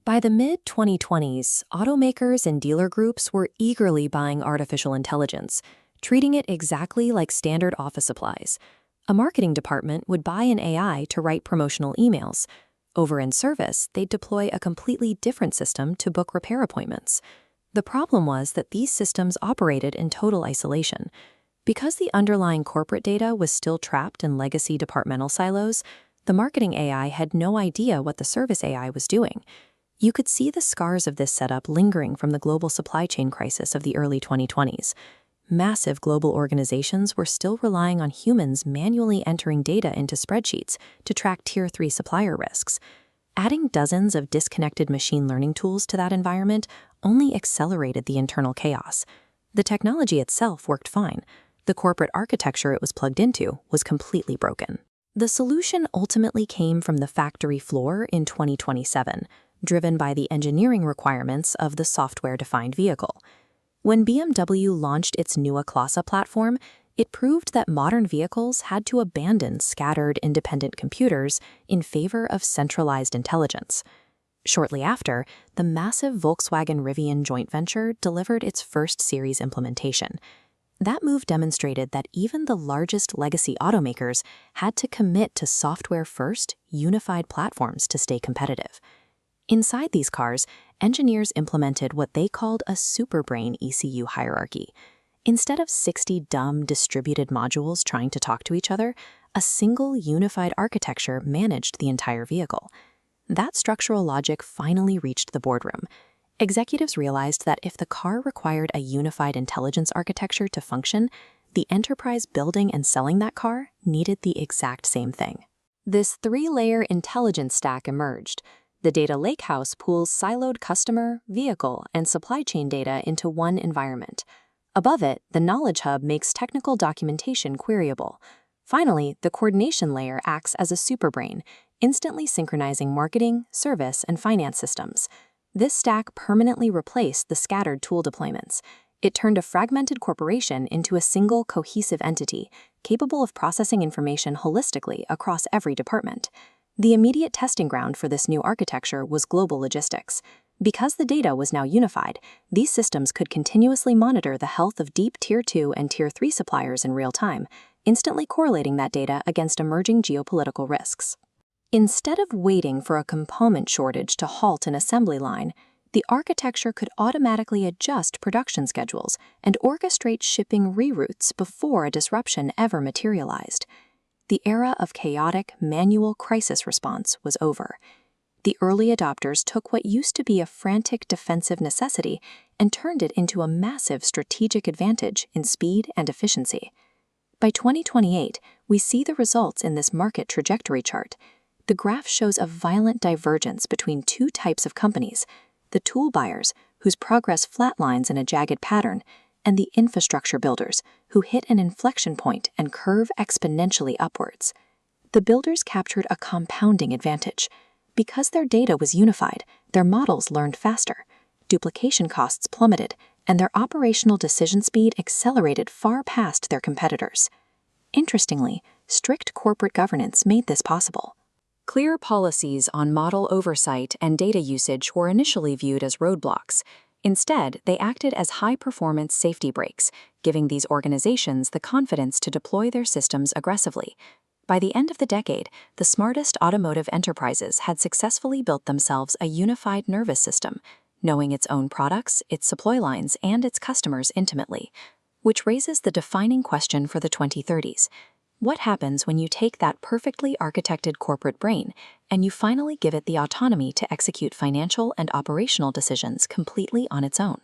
By the mid-2020s, automakers and dealer groups were eagerly buying artificial intelligence, treating it exactly like standard office supplies. A marketing department would buy an AI to write promotional emails. Over in service, they'd deploy a completely different system to book repair appointments. The problem was that these systems operated in total isolation. Because the underlying corporate data was still trapped in legacy departmental silos, the marketing AI had no idea what the service AI was doing. You could see the scars of this setup lingering from the global supply chain crisis of the early 2020s. Massive global organizations were still relying on humans manually entering data into spreadsheets to track Tier 3 supplier risks. Adding dozens of disconnected machine learning tools to that environment only accelerated the internal chaos. The technology itself worked fine. The corporate architecture it was plugged into was completely broken. The solution ultimately came from the factory floor in 2027, driven by the engineering requirements of the software-defined vehicle. When BMW launched its Neue Klasse platform, it proved that modern vehicles had to abandon scattered independent computers in favor of centralized intelligence. Shortly after, the massive Volkswagen-Rivian joint venture delivered its first series implementation. That move demonstrated that even the largest legacy automakers had to commit to software-first, unified platforms to stay competitive. Inside these cars, engineers implemented what they called a SuperBrain ECU hierarchy. Instead of 60 dumb, distributed modules trying to talk to each other, a single unified architecture managed the entire vehicle. That structural logic finally reached the boardroom. Executives realized that if the car required a unified intelligence architecture to function, the enterprise building and selling that car needed the exact same thing. This three-layer intelligence stack emerged. The data lakehouse pools siloed customer, vehicle, and supply chain data into one environment. Above it, the knowledge hub makes technical documentation queryable. Finally, the coordination layer acts as a SuperBrain, instantly synchronizing marketing, service, and finance systems. This stack permanently replaced the scattered tool deployments. It turned a fragmented corporation into a single cohesive entity, capable of processing information holistically across every department. The immediate testing ground for this new architecture was global logistics. Because the data was now unified, these systems could continuously monitor the health of deep Tier 2 and Tier 3 suppliers in real time, instantly correlating that data against emerging geopolitical risks. Instead of waiting for a component shortage to halt an assembly line, the architecture could automatically adjust production schedules and orchestrate shipping reroutes before a disruption ever materialized. The era of chaotic, manual crisis response was over. The early adopters took what used to be a frantic defensive necessity and turned it into a massive strategic advantage in speed and efficiency. By 2028, we see the results in this market trajectory chart. The graph shows a violent divergence between two types of companies: the tool buyers, whose progress flatlines in a jagged pattern, and the infrastructure builders, who hit an inflection point and curve exponentially upwards. The builders captured a compounding advantage. Because their data was unified, their models learned faster, duplication costs plummeted, and their operational decision speed accelerated far past their competitors. Interestingly, strict corporate governance made this possible. Clear policies on model oversight and data usage were initially viewed as roadblocks. Instead, they acted as high-performance safety brakes, giving these organizations the confidence to deploy their systems aggressively. By the end of the decade, the smartest automotive enterprises had successfully built themselves a unified nervous system, knowing its own products, its supply lines, and its customers intimately. Which raises the defining question for the 2030s. What happens when you take that perfectly architected corporate brain and you finally give it the autonomy to execute financial and operational decisions completely on its own?